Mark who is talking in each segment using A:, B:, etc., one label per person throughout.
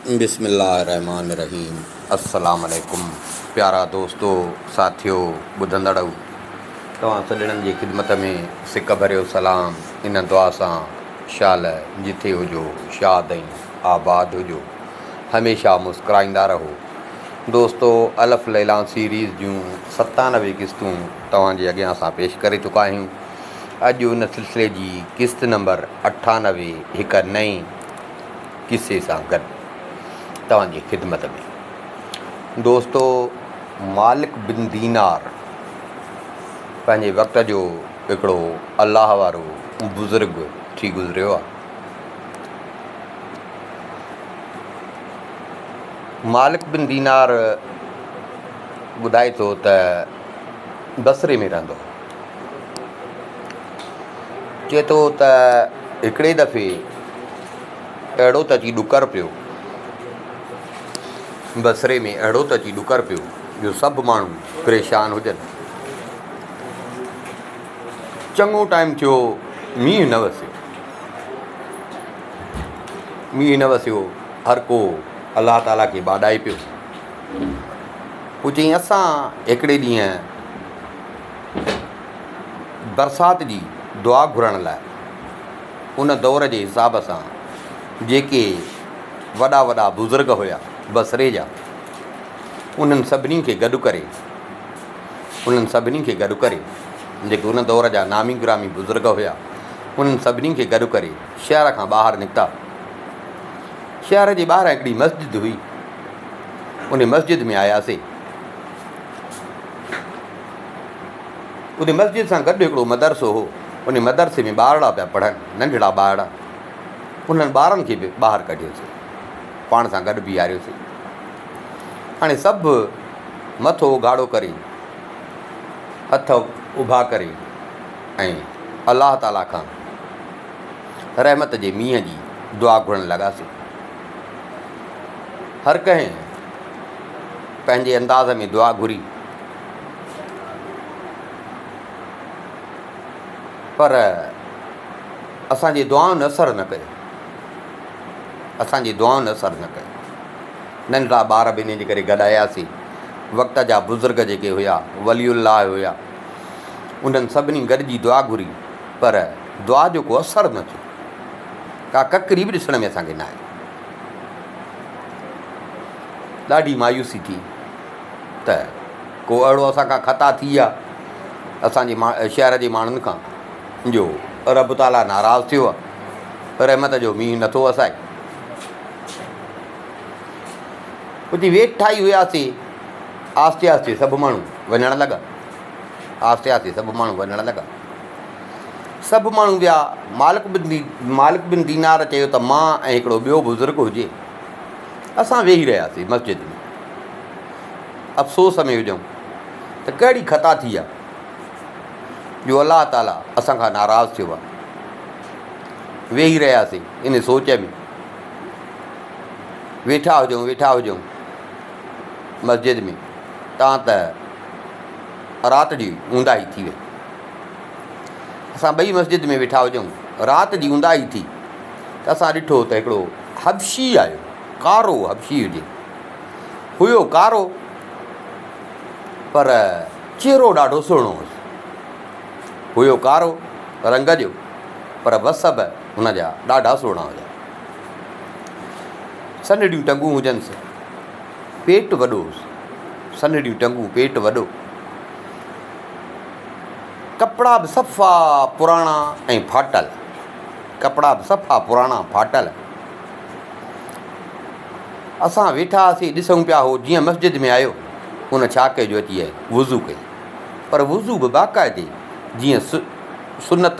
A: बिस्मिल्लाहिर्रहमानिर्रहीम। अस्सलाम वालेकुम प्यारा दोस्तों, साथियों, ॿुधंदड़ो तव्हां सॼणनि जी ख़िदमत में सिक भरियो सलाम। इन दुआ सां शाल जिथे हुजो शाद ऐं आबाद हुजो, हमेशह मुस्कुराईंदा रहो। दोस्तों, अलफ़ लैला सीरीज़ जूं 97 क़िस्तूं तव्हांजे अॻियां असां पेश करे चुका आहियूं। अॼु उन सिलसिले जी क़िस्त नंबर 98 हिकु नई किसे सां गॾु तव्हांजी ख़िदमत में। दोस्तों, मालिक बिन दीनार पंहिंजे वक़्त जो हिकिड़ो अलाह वारो बुज़ुर्ग थी गुज़रियो आहे। मालिक बिन दीनार ॿुधाए थो त बसरे में रहंदो। चए थो त हिकिड़े दफ़े अहिड़ो त अची ॾुकर पियो, बसरे में अहिड़ो त अची ॾुकर पियो जो सभु माण्हू परेशान हुजनि। चङो टाइम थियो, मींहुं न वसियो। मींहुं न वसियो, हर को अलाह ताला खे ॿाॾाए पियो। पोइ चई असां हिकिड़े ॾींहुं बरसाति जी दुआ घुरण लाइ उन दौर जे हिसाब सां जेके वॾा वॾा बुज़ुर्ग हुया बसरे जा, उन्हनि सभिनी खे गॾु करे जेके उन दौर जा नामी ग्रामी बुज़ुर्ग हुया, उन्हनि सभिनी खे गॾु करे शहर खां ॿाहिरि निकिता। शहर जे ॿाहिरि हिकिड़ी मस्जिद हुई, उन मस्जिद में आयासीं। उन मस्जिद सां गॾु हिकिड़ो मदरसो हो। उन मदरसे में ॿारड़ा पिया पढ़नि, नंढड़ा ॿारड़ा। उन्हनि ॿारनि खे बि ॿाहिरि कढियोसीं, पाण सां गॾु बीहारियोसीं। हाणे सभु मथो उघाड़ो करे, हथ उभा करे ऐं अलाह ताला खां रहमत जे मींहं जी दुआ घुरण लॻासीं। हर कंहिं पंहिंजे अंदाज़ में दुआ घुरी, पर असांजी दुआउनि असरु न कयो। नंढड़ा ॿार बि इन जे करे गॾायासीं। वक़्त जा बुज़ुर्ग जेके हुया, वलीउल्लाह हुया, उन्हनि सभिनी गॾिजी दुआ घुरी, पर दुआ जो को असरु न थियो। का ककरी बि ॾिसण में असांखे न आहे। ॾाढी मायूसी थी त को अहिड़ो असांखां ख़ता थी आहे असांजे शहर जे माण्हुनि खां, जो रब ताला नाराज़ थियो आहे, रहमत जो मींहुं नथो वसाए। उते वेठा ई हुयासीं। आस्ते आस्ते सभु माण्हू वञण लॻा। सभु माण्हू विया। मालिक बिन दीनार चयो त मां ऐं हिकिड़ो ॿियो बुज़ुर्ग हुजे। असां वेही रहियासीं मस्जिद में। अफ़सोस में हुजऊं त कहिड़ी ख़ता थी आहे जो अलाह ताला असांखां नाराज़ थियो आहे। वेही रहियासीं इन सोच में, वेठा हुजऊं मस्जिद में। तव्हां त राति जी ऊंदाही थी वई। असां ॿई मस्जिद में वेठा हुजऊं, राति जी ऊंदाही थी त असां ॾिठो त हिकिड़ो हबशी आयो। कारो हबशी हुयो कारो, पर चहिरो ॾाढो सुहिणो हुयो। कारो रंग जो, पर वस बि हुन जा ॾाढा सुहिणा हुया। सन्हड़ियूं टंगूं हुजनिसि, पेट वॾो हुयुसि। सन्हड़ियूं टंगूं, पेट वॾो। कपिड़ा बि सफ़ा पुराणा ऐं फाटल। असां वेठा हुआसीं, ॾिसूं पिया। हो जीअं मस्जिद में आयो, उन छा कयो, अची आहे वुज़ू कई। पर वुज़ू बि बाक़ाइदे जीअं सुनत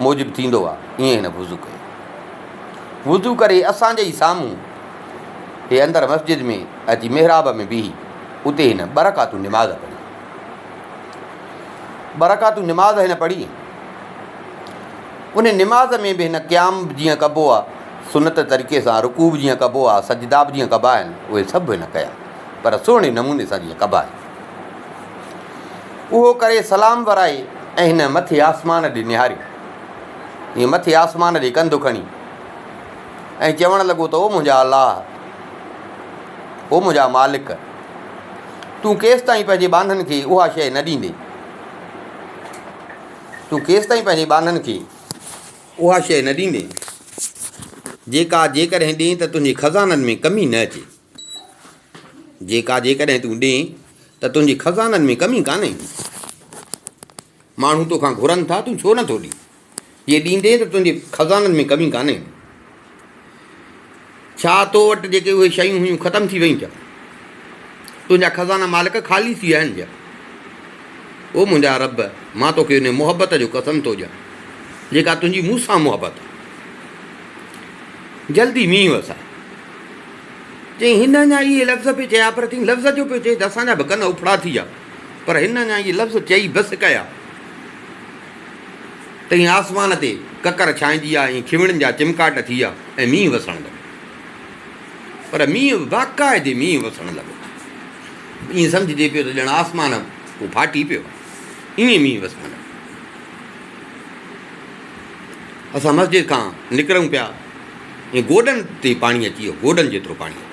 A: मूजिबि थींदो आहे, ईअं हिन वुज़ू कयो। वुज़ू करे असांजे ई साम्हूं हे अंदरि मस्जिद में अची महिराब में बीही, उते हिन ॿ रकातूं निमाज़ हिन पढ़ी। उन निमाज़ में बि हिन क़याम जीअं कबो आहे सुनत तरीक़े सां, रुकू बि जीअं कबो आहे, सजदा बि जीअं कबा आहिनि, उहे सभु हिन कया, पर सुहिणे नमूने सां जीअं कबा आहिनि। उहो करे सलाम वराए ऐं हिन मथे आसमान ॾे निहारियो। हीअं मथे आसमान ॾे कंधु खणी ऐं चवणु लॻो त ओ मुंहिंजा अलाह, ओ मुंहिंजा मालिक, तूं केसि ताईं पंहिंजे ॿाननि खे उहा शइ न ॾींदे, तूं केसि ताईं पंहिंजे ॿाननि खे उहा शइ न ॾींदे जेका जेकॾहिं ॾे त तुंहिंजे खज़ाननि में कमी न अचे, जेका जेकॾहिं तूं ॾे त तुंहिंजे खज़ाननि में कमी कान्हे। माण्हू तोखां घुरनि था, तूं छो नथो ॾी? ये ॾींदे त तुंहिंजे खज़ाननि में कमी कान्हे। छा तो वटि जेके उहे शयूं हुयूं ख़तमु थी वयूं छा? तुंहिंजा खज़ाना मालिक ख़ाली थी विया आहिनि छा? ओ मुंहिंजा रब, मां तोखे उन मुहबत जो कसम थो ॾियां जेका तुंहिंजी मूंसां मुहबत आहे। जल्दी मींहुं वसाए। चई हिन अञा इहे लफ़्ज़ पियो चया, पर थी लफ़्ज़ जो पियो चए त असांजा बि कन उफड़ा थी विया, पर हिन अञा इहे लफ़्ज़ चई बसि कया त ईअं आसमान ते ककर छांइजी आहे, ईअं खिवड़नि जा चिमकाट थी विया ऐं मींहुं वसणु लॻो। पर मींहुं बाक़ाइदे मींहुं वसणु लॻो, ईअं सम्झिजे पियो त ॼण आसमान को फाटी पियो, ईअं मींहुं वसणु लॻो। असां मस्जिद खां निकिरूं पिया, ईअं गोॾनि ते पाणी अची वियो, गोॾनि जेतिरो पाणी अची वियो।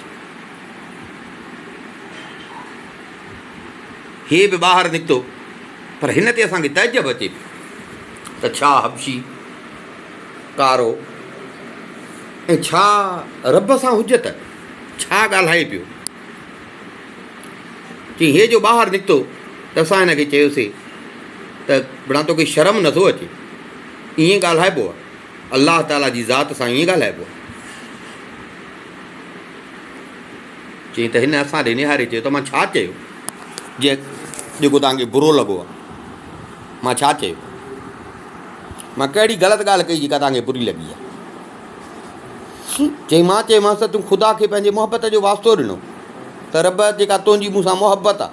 A: हे बि ॿाहिरि निकितो, पर हिन ते असांखे तइजब अचे पियो त छा हबशी कारो ऐं छा रब सां हुजत, छा ॻाल्हाए पियो। चई हे जो ॿाहिरि निकितो त असां हिनखे चयोसीं त बणा तोखे शर्म नथो अचे, ईअं ॻाल्हाइबो आहे? अलाह ताला जी ज़ात सां ईअं ॻाल्हाइबो आहे? चई त हिन असां ॾे निहारे चयो त मां छा चयो जेको तव्हांखे बुरो लॻो आहे? मां छा चयो? मां कहिड़ी ग़लति ॻाल्हि कई जेका तव्हांखे बुरी लॻी आहे? चई मां चयोमांसि त तूं ख़ुदा खे पंहिंजे मुहबत जो वास्तो ॾिनो, त रब जेका तुंहिंजी मूंसां मुहबत आहे,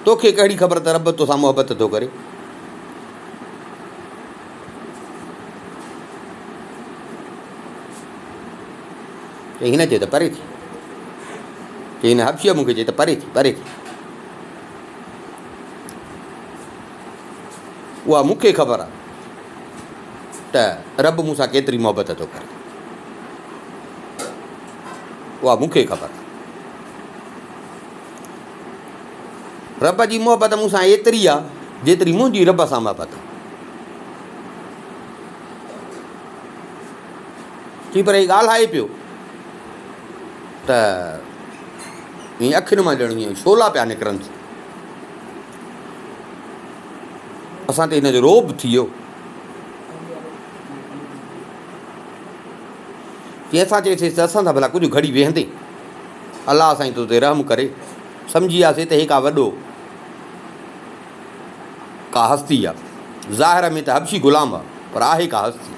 A: तोखे कहिड़ी ख़बर त रब तोसां मुहबत थो करे? चई हिन चए त परे थी, चई हिन हबशीअ मूंखे चए त परे थी, परे थी। उहा मूंखे ख़बर आहे त रब मूंसां केतिरी मुहबत थो करे, उहा मूंखे ख़बर आहे। रब जी मुहबत मूंसां एतिरी आहे जेतिरी मुंहिंजी रब सां मुहबत आहे। चई पर ही ॻाल्हाए पियो त ईअं अखियुनि मां ॼण ईअं शोला पिया निकिरनि, असां ते हिनजो रोब थी वियो। चई असां चयोसीं त असां सां भला कुझु घड़ी वेहंदे, अलाह साईं तो ते रहम करे। सम्झी वियासीं त हे का वॾो का हस्ती आहे, ज़ाहिर में त हबशी ग़ुलाम आहे, पर आहे का हस्ती।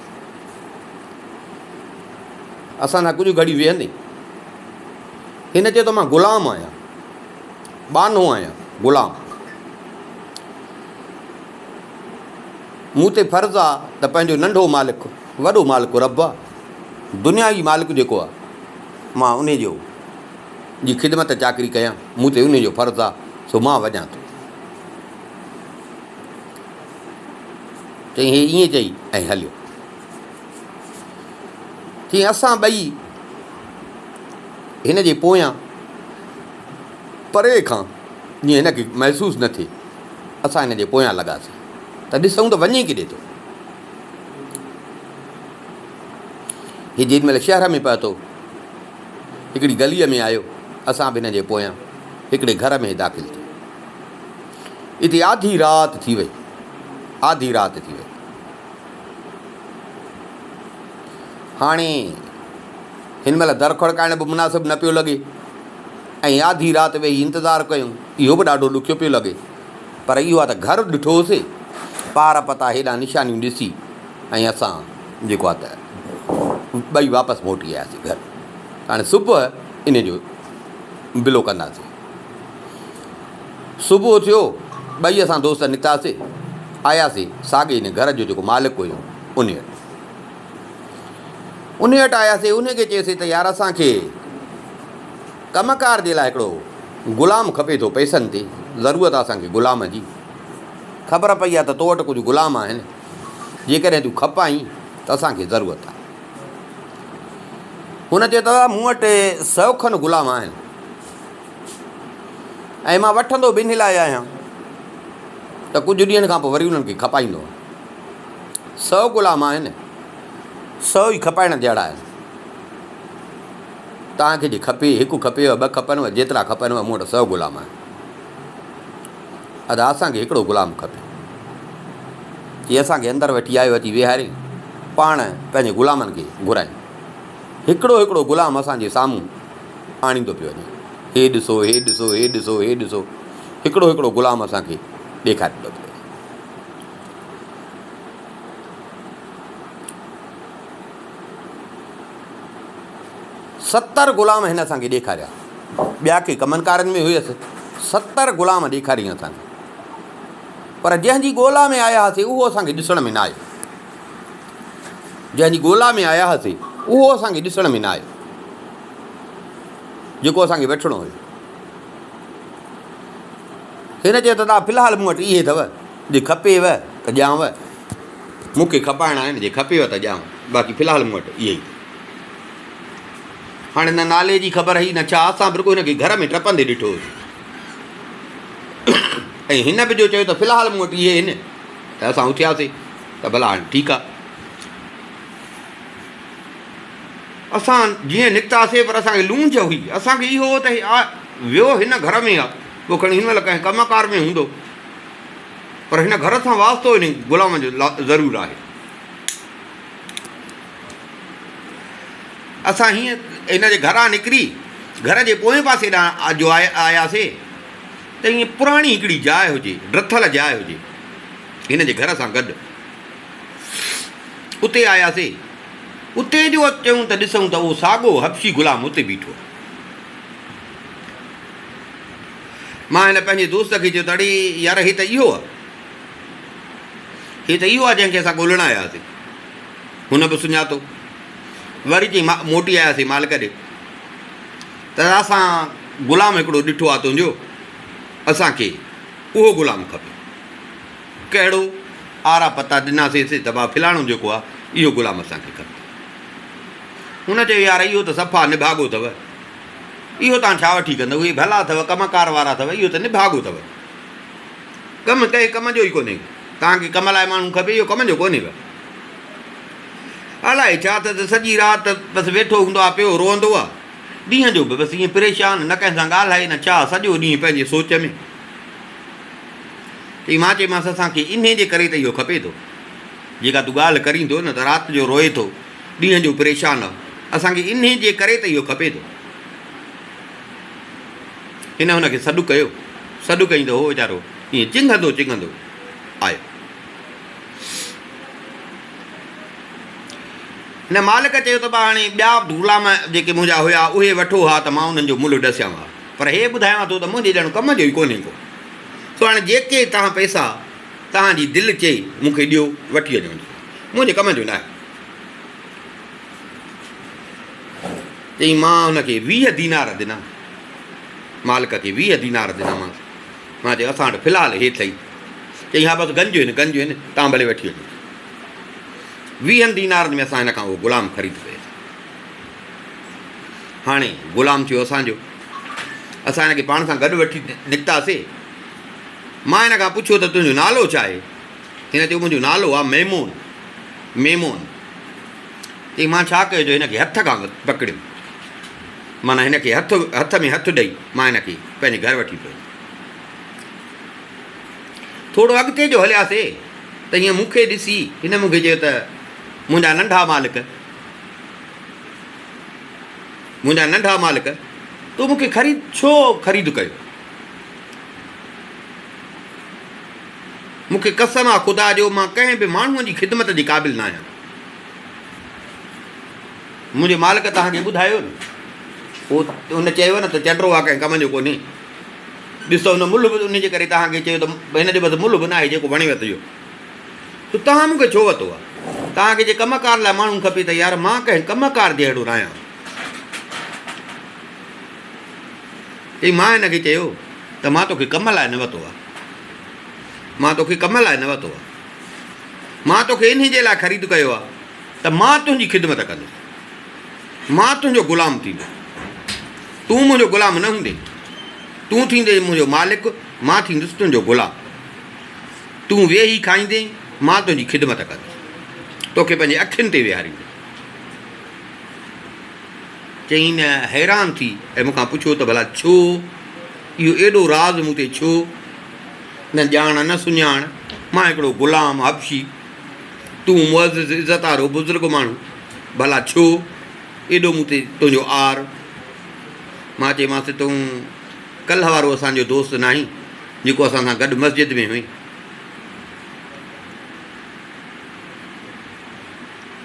A: असां सां कुझु घड़ी वेहंदे। हिन चयो त मां ग़ुलाम आहियां, बानो आहियां, ग़ुलाम। मूं ते फ़र्ज़ु आहे त पंहिंजो नंढो मालिक, वॾो मालिक रब आहे, दुनियाई मालिक जेको आहे, मां उन जो जी ख़िदमत चाकरी कयां, मूं ते उन जो फ़र्ज़ु आहे, सो मां वञां थो। चई हे ईअं चई ऐं हलियो। तीअं असां ॿई हिन जे पोयां परे खां जीअं हिनखे महसूसु न थिए, असां हिन जे पोयां लॻासीं त ॾिसूं त वञे किथे थो। हीउ जेॾी महिल शहर में पहुतो, हिकिड़ी गलीअ में आयो, असां बि हिन जे पोयां हिकिड़े घर में दाख़िल थी। हिते आधी राति थी वई, आधी राति थी वई। हाणे हिन महिल दर खड़काइण बि मुनासिबु न पियो लॻे, ऐं आधी राति वेही इंतज़ारु कयूं, इहो बि ॾाढो ॾुखियो पियो लॻे। पर इहो आहे त घरु ॾिठोसीं, पार पता हेॾां निशानियूं ॾिसी, ऐं असां जेको आहे त ॿई वापसि मोटी आयासीं घरु। हाणे सुबुह इन जो बिलो कंदासीं। सुबुह थियो, ॿई असां दोस्त निकितासीं, आयासीं साॻे हिन घर जो जेको मालिक हुयो उन वटि आयासीं। उनखे चयोसीं त यार असांखे कमकार जे लाइ हिकिड़ो ग़ुलाम खपे थो, पैसनि ते ज़रूरत आहे असांखे ग़ुलाम जी। ख़बर पई आहे त तो वटि कुझु ग़ुलाम आहिनि, जेकॾहिं तूं खपाई त असांखे ज़रूरत आहे। हुन चयो त मूं वटि 100 खनि ग़ुलाम आहिनि ऐं मां वठंदो ॿिन्ही लाइ आहियां त कुझु ॾींहंनि खां पोइ वरी उन्हनि खे खपाईंदो। 100 ग़ुलाम आहिनि, 100 ई खपाइण जहिड़ा आहिनि। तव्हांखे जे खपे, हिकु खपेव, 2 खपनिव, जेतिरा खपनिव, मूं वटि 100 ग़ुलाम आहिनि। अदा असांखे हिकिड़ो ग़ुलाम खपे की असांखे अंदरि वठी आयो, अची वेहारे पाण पंहिंजे ग़ुलामनि खे घुराइनि। हिकिड़ो हिकिड़ो ग़ुलाम असांजे साम्हूं आणींदो पियो वञे, हे ॾिसो, हे ॾिसो, हे ॾिसो, हे ॾिसो, हिकिड़ो हिकिड़ो ग़ुलाम असांखे ॾेखारींदो पियो। 70 ग़ुलाम हिन असांखे ॾेखारिया, ॿिया के कमनि कारनि में हुयसि, 70 ग़ुलाम ॾेखारियईं असांखे। पर जंहिंजी ॻोल्हा में आया हुआसीं उहो असांखे ॾिसण में न आयो। जंहिंजी ॻोल्हा में आया हुआसीं उहो असांखे ॾिसण में न आयो, जेको असांखे वठिणो हुयो। हिन चयो त तव्हां फ़िलहालु मूं वटि इहे अथव, जे खपेव त ॾियांव, मूंखे खपाइणा आहिनि, जे खपेव त ॾियांव, बाक़ी फ़िलहालु मूं वटि इहे ई। हाणे न नाले जी ख़बर हुई न छा, असां बिल्कुलु हिनखे घर में टपंदे ॾिठो हुओ। ऐं हिन बि जो चयो त फ़िलहालु मूं वटि इहे आहिनि, त असां उथियासीं त भला हाणे ठीकु आहे। असां जीअं निकितासीं पर असांखे लूंझ हुई, असांखे इहो हो त वियो हिन घर में आहे, पोइ खणी हिन महिल कंहिं कमकार में हूंदो, पर हिन घर सां वास्तो हिन ग़ुलाम जो ज़रूरु आहे। असां हीअं हिन जे घरां निकिरी घर जे पोएं पासे ॾांहुं जो आयासीं त ईअं पुराणी हिकिड़ी जाइ हुजे, ड्रथल जाइ हुजे हिन जे घर सां गॾु। उते आयासीं, उते जो चयूं त ॾिसूं त उहो साॻियो हबशी ग़ुलाम उते बीठो। मां हिन पंहिंजे दोस्त खे चयो त अड़े यार, हे त इहो आहे, हे त इहो आहे जंहिंखे असां ॻोल्हण आया हुआसीं। हुन बि सुञातो। वरी चई मोटी आयासीं मालिक ॾे, त असां ग़ुलाम हिकिड़ो ॾिठो आहे तुंहिंजो, असांखे उहो ग़ुलाम खपे। कहिड़ो? आरा पता ॾिनासीं त भाउ फिलाणो जेको आहे इहो ग़ुलाम असांखे खपे। हुन चयो यार, इहो त सफ़ा निभागो अथव, इहो तव्हां छा वठी कंदव, उहे भला अथव, कमकार वारा अथव, इहो त निभागो अथव, कमु कंहिं कम जो ई कोन्हे। तव्हांखे कम लाइ माण्हू खपे, इहो कम जो कोन्हे। अलाए छा त सॼी राति बसि वेठो हूंदो आहे, पियो रोअंदो आहे, ॾींहं जो बि बसि ईअं परेशान, न कंहिं सां ॻाल्हाए न छा, सॼो ॾींहुं पंहिंजे सोच में। चई मां चयोमांसि असांखे इन जे करे त इहो खपे थो, जेका तूं ॻाल्हि करींदो न त राति जो रोए थो, ॾींहं जो परेशान आहे, असांखे इन जे करे त इहो खपे थो। हिन हुनखे सॾु कयो, सॾु कई त उहो वीचारो ईअं चिंघंदो चिंघंदो आयो। हिन मालिक चयो त भाउ हाणे ॿिया ग़ुलाम जेके मुंहिंजा हुआ उहे वठो हा त मां उन्हनि जो मुल्ह ॾसियां हा, पर हे ॿुधायां थो त मुंहिंजे ॼण कम जो ई कोन्हे को। सो हाणे जेके तव्हां पैसा तव्हांजी दिलि चई मूंखे ॾियो, वठी वञो, मुंहिंजे कम जो न आहे। चई मां हुनखे 20 दीनार ॾिना, मालिक खे 20 दीनार ॾिनामांसि। मां चयो असां वटि फ़िलहालु हे अथई। चई हा बसि गंज आहिनि, गंज आहिनि, तव्हां भले वठी वञो। 20 दीनारनि में असां हिन खां उहो ग़ुलाम ख़रीद कयोसीं। हाणे ग़ुलाम थियो असांजो, असां हिनखे पाण सां गॾु वठी निकितासीं। मां हिन खां पुछियो त तुंहिंजो नालो छा आहे? हिन चयो मुंहिंजो नालो आहे मेमोन। मेमोन। चई मां छा कयो जो हिनखे हथ खां पकड़ियो, माना हिनखे हथ में हथु ॾेई मां हिनखे पंहिंजे घर वठी पियो। थोरो अॻिते जो हलियासीं त हीअं मूंखे ॾिसी हिन मूंखे चयो त मुंहिंजा नंढा मालिक, मुंहिंजा नंढा मालिक, तूं मूंखे छो ख़रीद कयो? मूंखे कसम आहे ख़ुदा जो, मां कंहिं बि माण्हूअ जी ख़िदमत जे क़ाबिल न आहियां। मुंहिंजे मालिक तव्हांखे ॿुधायो न, उहो हुन चयो न त चंडो आहे कंहिं कम जो कोन्हे। ॾिसो हुन मुल्ह बि उनजे करे तव्हांखे चयो त हिन जो बसि मुल्ह बि न आहे, जेको वणे वरितो इहो। त तव्हां मूंखे छो वरितो आहे? तव्हांखे जे कमकार लाइ माण्हू खपे त यार मां कंहिं कमकार जहिड़ो न आहियां। चई मां हिनखे चयो त मां तोखे कम लाइ न वरितो आहे, मां तोखे कम लाइ न वरितो आहे, मां तोखे इन जे लाइ ख़रीद कयो आहे त मां तुंहिंजी ख़िदमत कंदुसि। मां तुंहिंजो ग़ुलाम थींदो, तूं मुंहिंजो ग़ुलाम न हूंदे, तूं थींदे मुंहिंजो मालिक, मां थींदुसि तुंहिंजो ग़ुलाम। तूं वेही खाईंदे, मां तुंहिंजी ख़िदमत कंदुसि, तोखे पंहिंजे अखियुनि ते विहारींदे। चई न हैरान थी ऐं मूंखां पुछियो त भला छो इहो एॾो राज़ मूं ते छो, न ॼाण न सुञाण, मां हिकिड़ो ग़ुलाम हबशी, तूं मुअज़्ज़िज़ इज़त वारो बुज़ुर्ग माण्हू, भला छो एॾो मूं ते तुंहिंजो आर। मां चयोमांसि तूं कल्ह वारो असांजो दोस्त न आहीं जेको असां सां गॾु मस्जिद में हुई,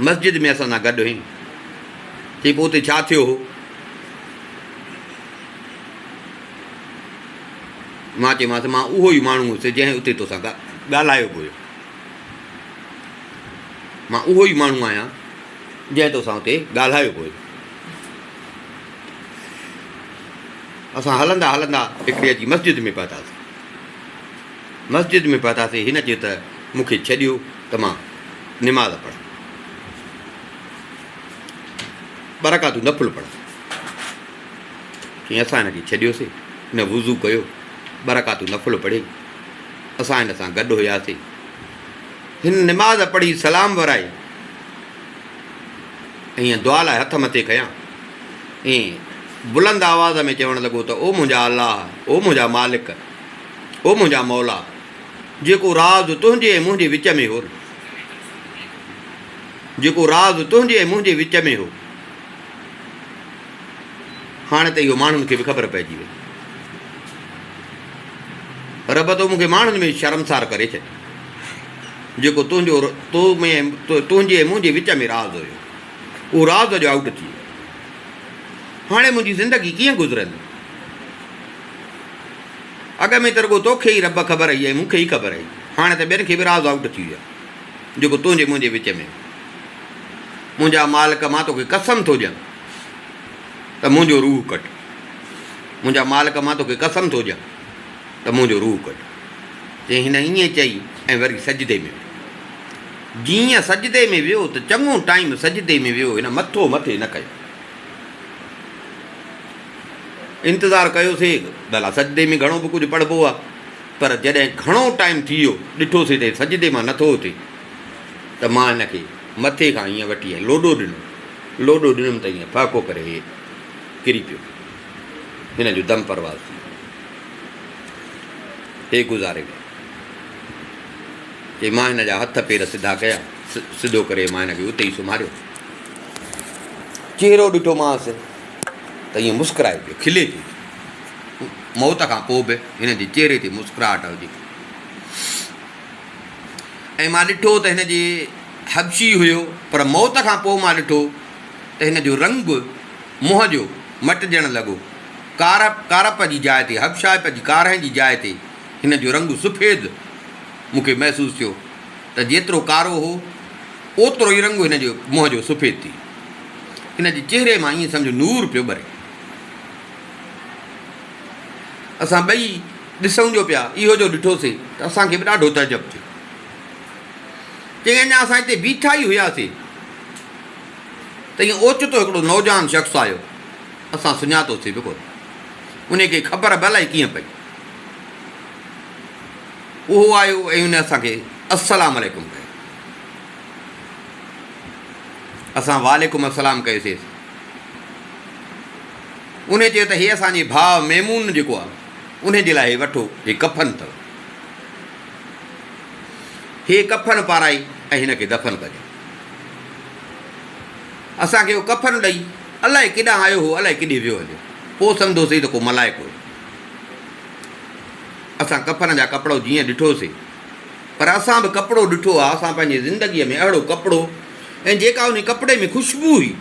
A: मस्जिद में असां सां गॾु हुई। चई पोइ उते छा थियो हो? मां चयोमांसि मां उहो ई माण्हू हुउसि जंहिं उते तोसां ॻाल्हायो हुयो, मां उहो ई माण्हू आहियां जंहिं तोसां उते ॻाल्हायो हुयो। असां हलंदा हलंदा हिकिड़ी अची मस्जिद में पहुतासीं। मस्जिद में पहुतासीं, हिन चयो त मूंखे छॾियो त मां निमाज़ पढ़ां, बरकातूं नफ़ुल पढ़ां। कीअं असां हिनखे छॾियोसीं, हिन वुज़ू कयो, बरकातूं नफ़ुल पढ़े, असां हिन सां गॾु हुयासीं। हिन निमाज़ पढ़ी सलाम वराई ऐं हीअं दुआ लाइ हथ मथे कयां ऐं बुलंद आवाज़ में चवणु लॻो त ओ मुंहिंजा अलाह, ओ मुंहिंजा मालिक, ओ मुंहिंजा मौला, जेको राज़ तुंहिंजे ऐं मुंहिंजे विच में हो, जेको राज़ तुंहिंजे ऐं मुंहिंजे विच में हो, हाणे त इहो माण्हुनि खे बि ख़बर पइजी वई। रब तो मूंखे माण्हुनि में शर्मसार करे छॾ, जेको तुंहिंजे ऐं मुंहिंजे विच में राज़ हुयो, उहो राज़ जो आउट थी वियो। हाणे मुंहिंजी ज़िंदगी कीअं गुज़रंदी? अॻ में त रुॻो तोखे ई रब ख़बर आई ऐं मूंखे ई ख़बर आई, हाणे त ॿियनि खे बि राज़ आउट थी वियो जेको तुंहिंजे मुंहिंजे विच में। मुंहिंजा मालिक, मां तोखे कसम थो ॾियां त मुंहिंजो रूह कट, मुंहिंजा मालिक, मां तोखे कसम थो ॾियां त मुंहिंजो रूह कट। चई हिन ईअं चई ऐं वरी सजदे में वियो। जीअं सजदे में वियो त चङो टाइम सजदे में वियो, हिन मथो मथे न कयो। इंतज़ारु कयोसीं, भला सजदे में घणो बि कुझु पढ़िबो आहे, पर जॾहिं घणो टाइम थी वियो, ॾिठोसीं त सजदे मां नथो थिए, त मां हिनखे मथे खां ईअं वठी ऐं लोॾो ॾिनो, लोॾो ॾिनुमि त ईअं फ़ाको करे हे किरी पियो, हिन जो दम परवाज़ थी हे गुज़ारे वियो। चई मां हिन जा हथ पेर सिधा कया, सिधो करे मां हिनखे उते ई सुम्हारियो। चहिरो ॾिठोमांसि त ईअं मुस्कुराए पियो, खिले पियो। मौत खां पोइ बि हिन जे चहिरे ते मुस्कुराहट हुजे। ऐं मां ॾिठो त हिन जे हबशी हुयो, पर मौत खां पोइ मां ॾिठो त हिन जो रंग मुंहं जो मटिजणु लॻो। कारप जी जाइ ते, हबशाइप जी कारह जी जाइ ते हिन जो रंग सफ़ेद मूंखे महसूसु थियो त जेतिरो कारो हो ओतिरो ई रंग हिन जो मुंहं जो सफ़ेद थी। हिन जे चहिरे मां ईअं सम्झो नूर पियो ॿरे। असां ॿई ॾिसूं जो पिया, इहो जो ॾिठोसीं त असांखे बि ॾाढो तजब थियो। चई अञा असां हिते बीठा ई हुयासीं त ईअं ओचितो हिकिड़ो नौजवान शख़्स आयो, असां सुञातोसीं बि कोन, उनखे ख़बर भला ई कीअं पई। उहो आयो ऐं उन असांखे अस्सलाम वालेकुम कयो। असां वालेकुम अस्सलाम कयोसीं। उन चयो त हे असांजे भाउ मेमून जेको आहे, उन जे लाइ वठो, हे कफन अथव, हे कफन पाराई ऐं हिनखे दफ़न कजो। असांखे उहो कफन ॾेई अलाए केॾां आयो हो, अलाए केॾे वियो हलियो, पोइ सम्झोसीं त को मलाइको हुयो। असां कफन जा कपिड़ो जीअं ॾिठोसीं, पर असां बि कपिड़ो ॾिठो आहे, असां पंहिंजी ज़िंदगीअ में अहिड़ो कपिड़ो, ऐं जेका उन कपिड़े में ख़ुशबू हुई